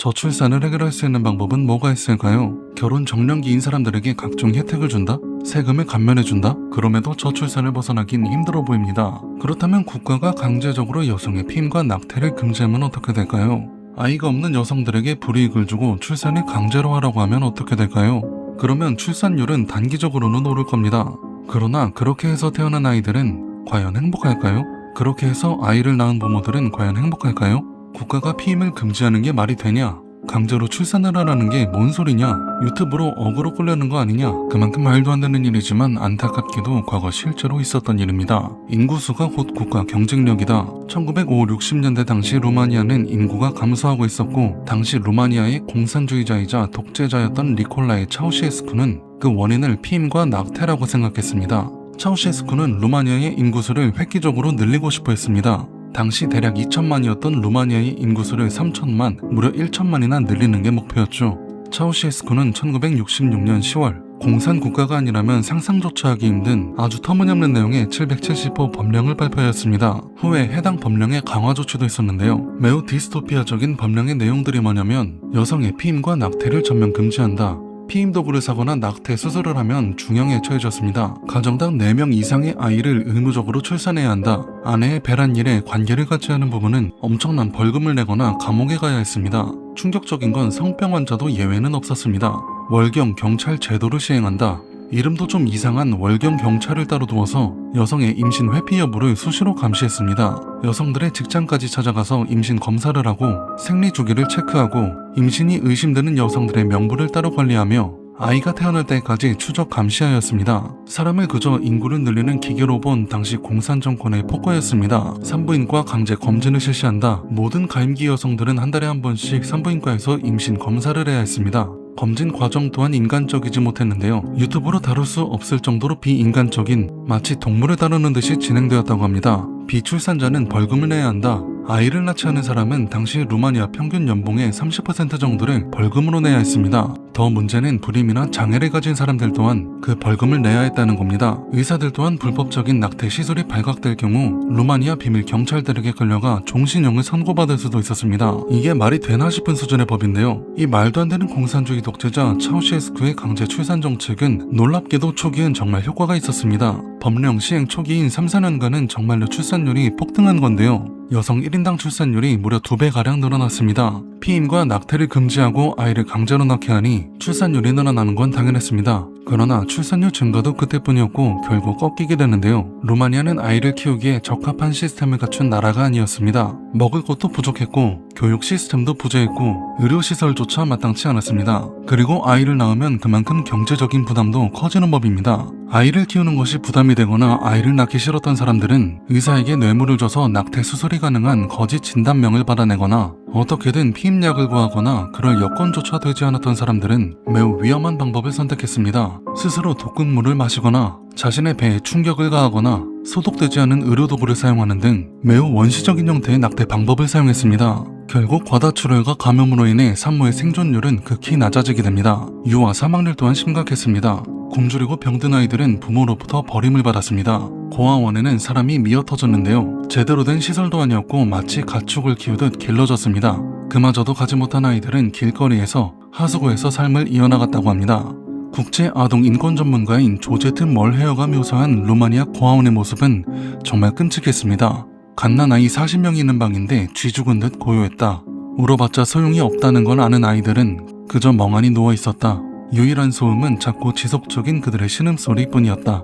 저출산을 해결할 수 있는 방법은 뭐가 있을까요? 결혼 정년기인 사람들에게 각종 혜택을 준다? 세금을 감면해준다? 그럼에도 저출산을 벗어나긴 힘들어 보입니다. 그렇다면 국가가 강제적으로 여성의 피임과 낙태를 금지하면 어떻게 될까요? 아이가 없는 여성들에게 불이익을 주고 출산을 강제로 하라고 하면 어떻게 될까요? 그러면 출산율은 단기적으로는 오를 겁니다. 그러나 그렇게 해서 태어난 아이들은 과연 행복할까요? 그렇게 해서 아이를 낳은 부모들은 과연 행복할까요? 국가가 피임을 금지하는 게 말이 되냐? 강제로 출산을 하라는 게 뭔 소리냐? 유튜브로 어그로 끌려는 거 아니냐? 그만큼 말도 안 되는 일이지만 안타깝게도 과거 실제로 있었던 일입니다. 인구수가 곧 국가 경쟁력이다. 1950, 60년대 당시 루마니아는 인구가 감소하고 있었고 당시 루마니아의 공산주의자이자 독재자였던 니콜라이 차우셰스쿠는 그 원인을 피임과 낙태라고 생각했습니다. 차우셰스쿠는 루마니아의 인구수를 획기적으로 늘리고 싶어 했습니다. 당시 대략 2천만이었던 루마니아의 인구수를 3천만, 무려 1천만이나 늘리는 게 목표였죠. 차우셰스쿠는 1966년 10월 공산 국가가 아니라면 상상조차 하기 힘든 아주 터무니없는 내용의 770호 법령을 발표하였습니다. 후에 해당 법령의 강화 조치도 있었는데요. 매우 디스토피아적인 법령의 내용들이 뭐냐면 여성의 피임과 낙태를 전면 금지한다. 피임 도구를 사거나 낙태 수술을 하면 중형에 처해졌습니다. 가정당 4명 이상의 아이를 의무적으로 출산해야 한다. 아내의 배란일에 관계를 갖지 않은 부부는 엄청난 벌금을 내거나 감옥에 가야 했습니다. 충격적인 건 성병 환자도 예외는 없었습니다. 월경 경찰 제도를 시행한다. 이름도 좀 이상한 월경 경찰을 따로 두어서 여성의 임신 회피 여부를 수시로 감시했습니다. 여성들의 직장까지 찾아가서 임신 검사를 하고 생리 주기를 체크하고 임신이 의심되는 여성들의 명부를 따로 관리하며 아이가 태어날 때까지 추적 감시하였습니다. 사람을 그저 인구를 늘리는 기계로 본 당시 공산 정권의 폭거였습니다. 산부인과 강제 검진을 실시한다. 모든 가임기 여성들은 한 달에 한 번씩 산부인과에서 임신 검사를 해야 했습니다. 검진 과정 또한 인간적이지 못했는데요. 유튜브로 다룰 수 없을 정도로 비인간적인 마치 동물을 다루는 듯이 진행되었다고 합니다. 비출산자는 벌금을 내야 한다. 아이를 낳지 않은 사람은 당시 루마니아 평균 연봉의 30% 정도를 벌금으로 내야 했습니다. 더 문제는 불임이나 장애를 가진 사람들 또한 그 벌금을 내야 했다는 겁니다. 의사들 또한 불법적인 낙태 시술이 발각될 경우 루마니아 비밀 경찰들에게 끌려가 종신형을 선고받을 수도 있었습니다. 이게 말이 되나 싶은 수준의 법인데요. 이 말도 안 되는 공산주의 독재자 차우셰스쿠의 강제 출산 정책은 놀랍게도 초기엔 정말 효과가 있었습니다. 법령 시행 초기인 3-4년간은 정말로 출산율이 폭등한 건데요. 여성 1인당 출산율이 무려 2배가량 늘어났습니다. 피임과 낙태를 금지하고 아이를 강제로 낳게 하니 출산율이 늘어나는 건 당연했습니다. 그러나 출산율 증가도 그때뿐이었고 결국 꺾이게 되는데요. 루마니아는 아이를 키우기에 적합한 시스템을 갖춘 나라가 아니었습니다. 먹을 것도 부족했고 교육 시스템도 부재했고 의료시설조차 마땅치 않았습니다. 그리고 아이를 낳으면 그만큼 경제적인 부담도 커지는 법입니다. 아이를 키우는 것이 부담이 되거나 아이를 낳기 싫었던 사람들은 의사에게 뇌물을 줘서 낙태 수술이 가능한 거짓 진단명을 받아내거나 어떻게든 피임약을 구하거나 그럴 여건조차 되지 않았던 사람들은 매우 위험한 방법을 선택했습니다. 스스로 독극물을 마시거나 자신의 배에 충격을 가하거나 소독되지 않은 의료도구를 사용하는 등 매우 원시적인 형태의 낙태 방법을 사용했습니다. 결국 과다출혈과 감염으로 인해 산모의 생존율은 극히 낮아지게 됩니다. 유아 사망률 또한 심각했습니다. 굶주리고 병든 아이들은 부모로부터 버림을 받았습니다. 고아원에는 사람이 미어터졌는데요. 제대로 된 시설도 아니었고 마치 가축을 키우듯 길러졌습니다. 그마저도 가지 못한 아이들은 길거리에서 하수구에서 삶을 이어나갔다고 합니다. 국제 아동 인권 전문가인 조제트 멀헤어가 묘사한 루마니아 고아원의 모습은 정말 끔찍했습니다. 갓난아이 40명이 있는 방인데 쥐 죽은 듯 고요했다. 울어봤자 소용이 없다는 걸 아는 아이들은 그저 멍하니 누워있었다. 유일한 소음은 작고 지속적인 그들의 신음소리뿐이었다.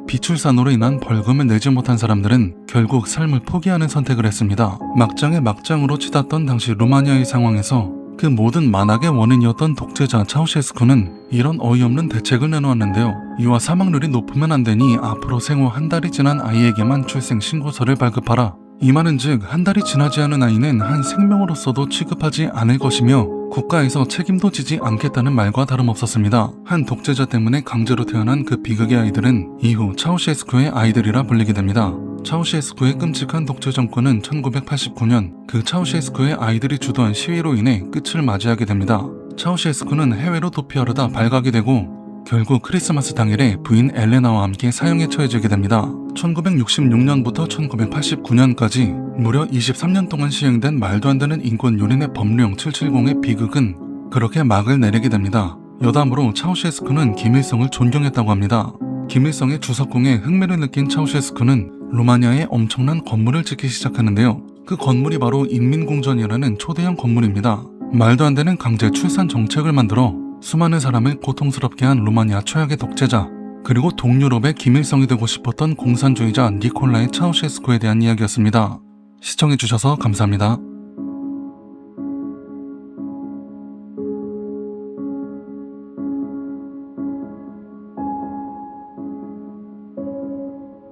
비출산으로 인한 벌금을 내지 못한 사람들은 결국 삶을 포기하는 선택을 했습니다. 막장의 막장으로 치닫던 당시 루마니아의 상황에서 그 모든 만악의 원인이었던 독재자 차우셰스쿠는 이런 어이없는 대책을 내놓았는데요. 유아 사망률이 높으면 안 되니 앞으로 생후 한 달이 지난 아이에게만 출생 신고서를 발급하라. 이 말은 즉 한 달이 지나지 않은 아이는 한 생명으로서도 취급하지 않을 것이며 국가에서 책임도 지지 않겠다는 말과 다름없었습니다. 한 독재자 때문에 강제로 태어난 그 비극의 아이들은 이후 차우셰스쿠의 아이들이라 불리게 됩니다. 차우셰스쿠의 끔찍한 독재 정권은 1989년 그 차우셰스쿠의 아이들이 주도한 시위로 인해 끝을 맞이하게 됩니다. 차우셰스쿠는 해외로 도피하려다 발각이 되고 결국 크리스마스 당일에 부인 엘레나와 함께 사형에 처해지게 됩니다. 1966년부터 1989년까지 무려 23년 동안 시행된 말도 안 되는 인권 유린의 법령 770의 비극은 그렇게 막을 내리게 됩니다. 여담으로 차우셰스쿠는 김일성을 존경했다고 합니다. 김일성의 주석궁에 흥미를 느낀 차우셰스쿠는 루마니아에 엄청난 건물을 짓기 시작하는데요. 그 건물이 바로 인민궁전이라는 초대형 건물입니다. 말도 안 되는 강제 출산 정책을 만들어 수많은 사람을 고통스럽게 한 루마니아 최악의 독재자, 그리고 동유럽의 김일성이 되고 싶었던 공산주의자 니콜라이 차우셰스쿠에 대한 이야기였습니다. 시청해주셔서 감사합니다.